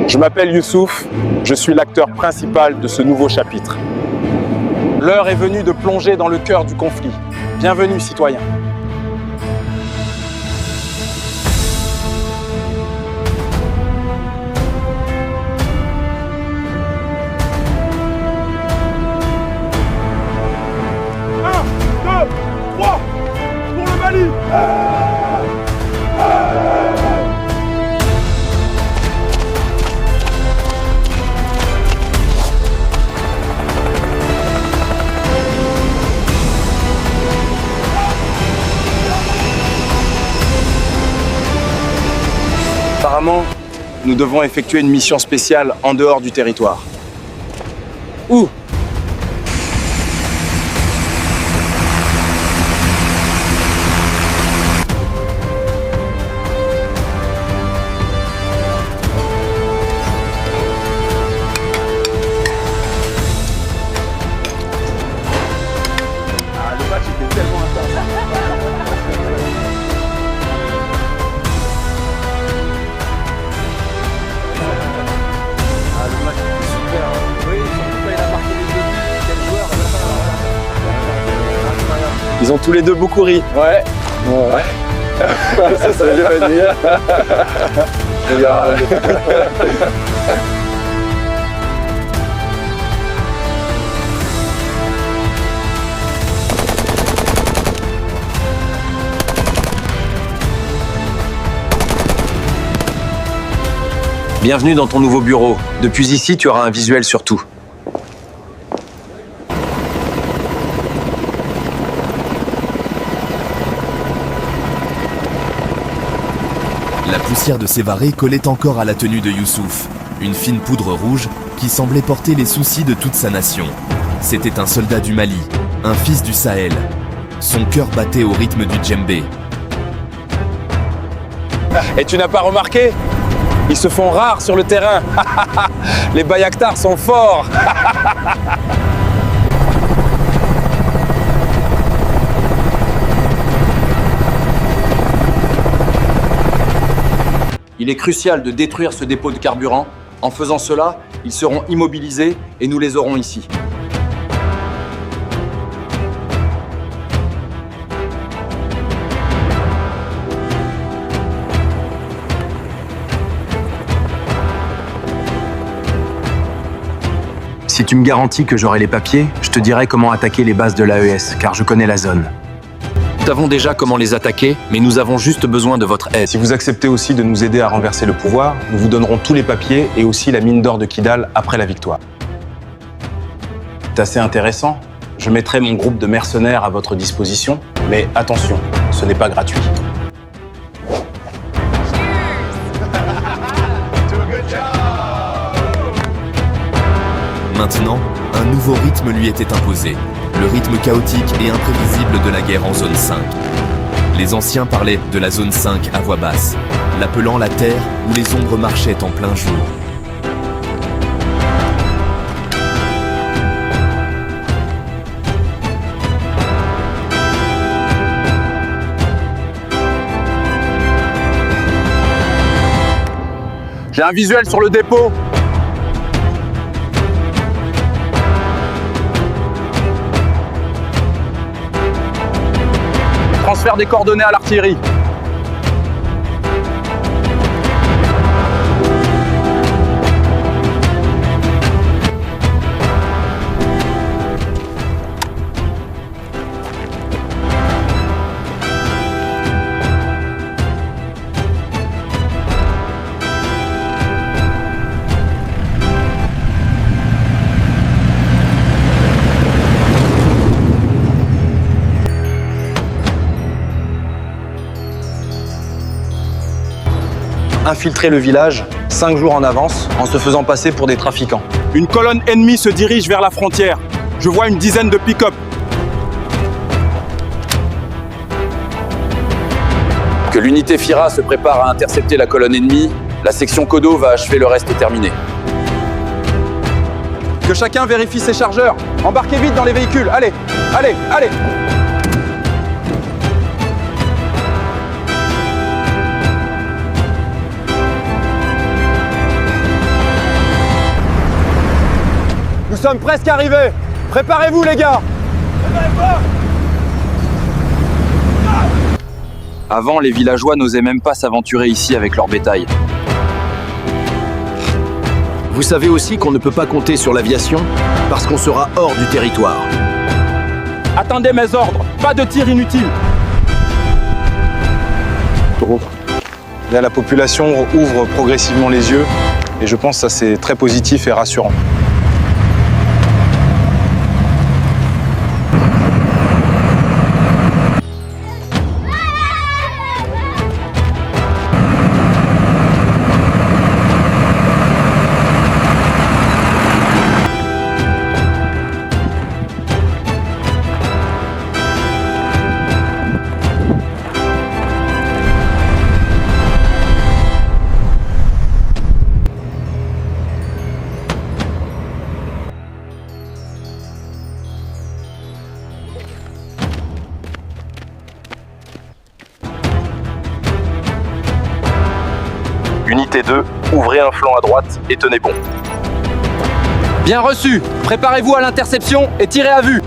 Je m'appelle Youssouf, je suis l'acteur principal de ce nouveau chapitre. L'heure est venue de plonger dans le cœur du conflit. Bienvenue, citoyens. Pour le Mali! Apparemment, nous devons effectuer une mission spéciale en dehors du territoire. Où ? Le match était tellement intense. Le match était super. Oui, surtout quand il a marqué les deux buts. Quel joueur. Ils ont tous les deux beaucoup ri. Ouais. Ça veut dire. Bienvenue dans ton nouveau bureau. Depuis ici, tu auras un visuel sur tout. La poussière de Sévaré collait encore à la tenue de Youssouf, une fine poudre rouge qui semblait porter les soucis de toute sa nation. C'était un soldat du Mali, un fils du Sahel. Son cœur battait au rythme du djembé. Et tu n'as pas remarqué ? Ils se font rares sur le terrain. Les Bayactars sont forts. Il est crucial de détruire ce dépôt de carburant. En faisant cela, ils seront immobilisés et nous les aurons ici. Si tu me garantis que j'aurai les papiers, je te dirai comment attaquer les bases de l'AES, car je connais la zone. Nous savons déjà comment les attaquer, mais nous avons juste besoin de votre aide. Si vous acceptez aussi de nous aider à renverser le pouvoir, nous vous donnerons tous les papiers et aussi la mine d'or de Kidal après la victoire. C'est assez intéressant. Je mettrai mon groupe de mercenaires à votre disposition, mais attention, ce n'est pas gratuit. Maintenant, un nouveau rythme lui était imposé, le rythme chaotique et imprévisible de la guerre en zone 5. Les anciens parlaient de la zone 5 à voix basse, l'appelant la terre où les ombres marchaient en plein jour. J'ai un visuel sur le dépôt. Transfert des coordonnées à l'artillerie. Infiltrer le village 5 jours en avance en se faisant passer pour des trafiquants. Une colonne ennemie se dirige vers la frontière. Je vois une dizaine de pick-up. Que l'unité FIRA se prépare à intercepter la colonne ennemie, la section Kodo va achever le reste terminé. Que chacun vérifie ses chargeurs. Embarquez vite dans les véhicules. Allez, allez, allez. sommes presque arrivés. Préparez-vous les gars. Avant, les villageois n'osaient même pas s'aventurer ici avec leur bétail. Vous savez aussi qu'on ne peut pas compter sur l'aviation parce qu'on sera hors du territoire. Attendez mes ordres, pas de tir inutile. Là, la population ouvre progressivement les yeux et je pense que ça c'est très positif et rassurant. Unité 2, ouvrez un flanc à droite et tenez bon. Bien reçu. Préparez-vous à l'interception et tirez à vue.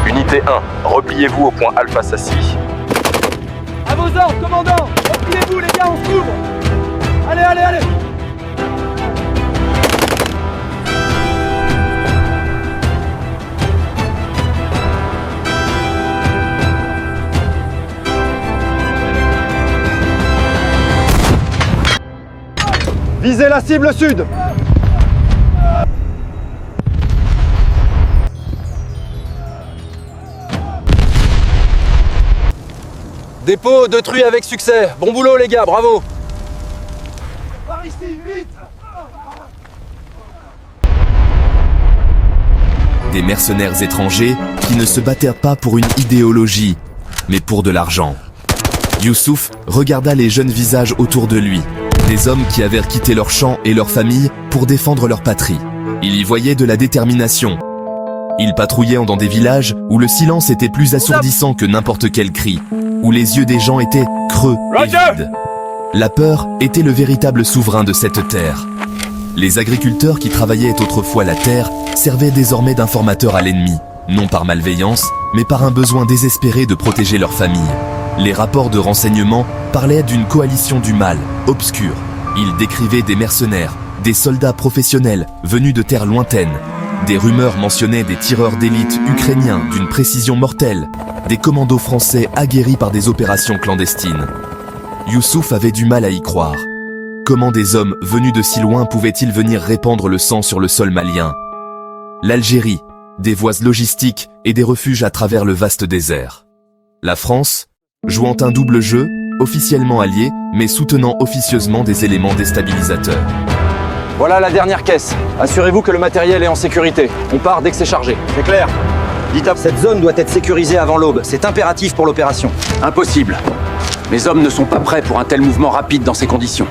Unité 1, repliez-vous au point Alpha Sassi. À vos ordres, commandant. Repliez-vous les gars, on se couvre. Allez, allez, allez. Visez la cible sud. Dépôt détruit avec succès. Bon boulot les gars, bravo. Par ici, vite. Des mercenaires étrangers qui ne se battèrent pas pour une idéologie, mais pour de l'argent. Youssouf regarda les jeunes visages autour de lui, des hommes qui avaient quitté leur champ et leur famille pour défendre leur patrie. Il y voyait de la détermination. Il patrouillait dans des villages où le silence était plus assourdissant que n'importe quel cri, où les yeux des gens étaient creux et vides. La peur était le véritable souverain de cette terre. Les agriculteurs qui travaillaient autrefois la terre servaient désormais d'informateurs à l'ennemi, non par malveillance, mais par un besoin désespéré de protéger leur famille. Les rapports de renseignement parlaient d'une coalition du mal, obscure. Ils décrivaient des mercenaires, des soldats professionnels venus de terres lointaines. Des rumeurs mentionnaient des tireurs d'élite ukrainiens d'une précision mortelle, des commandos français aguerris par des opérations clandestines. Youssouf avait du mal à y croire. Comment des hommes venus de si loin pouvaient-ils venir répandre le sang sur le sol malien? L'Algérie, des voies logistiques et des refuges à travers le vaste désert. La France, jouant un double jeu, officiellement allié, mais soutenant officieusement des éléments déstabilisateurs. Voilà la dernière caisse. Assurez-vous que le matériel est en sécurité. On part dès que c'est chargé. C'est clair. Cette zone doit être sécurisée avant l'aube. C'est impératif pour l'opération. Impossible. Mes hommes ne sont pas prêts pour un tel mouvement rapide dans ces conditions.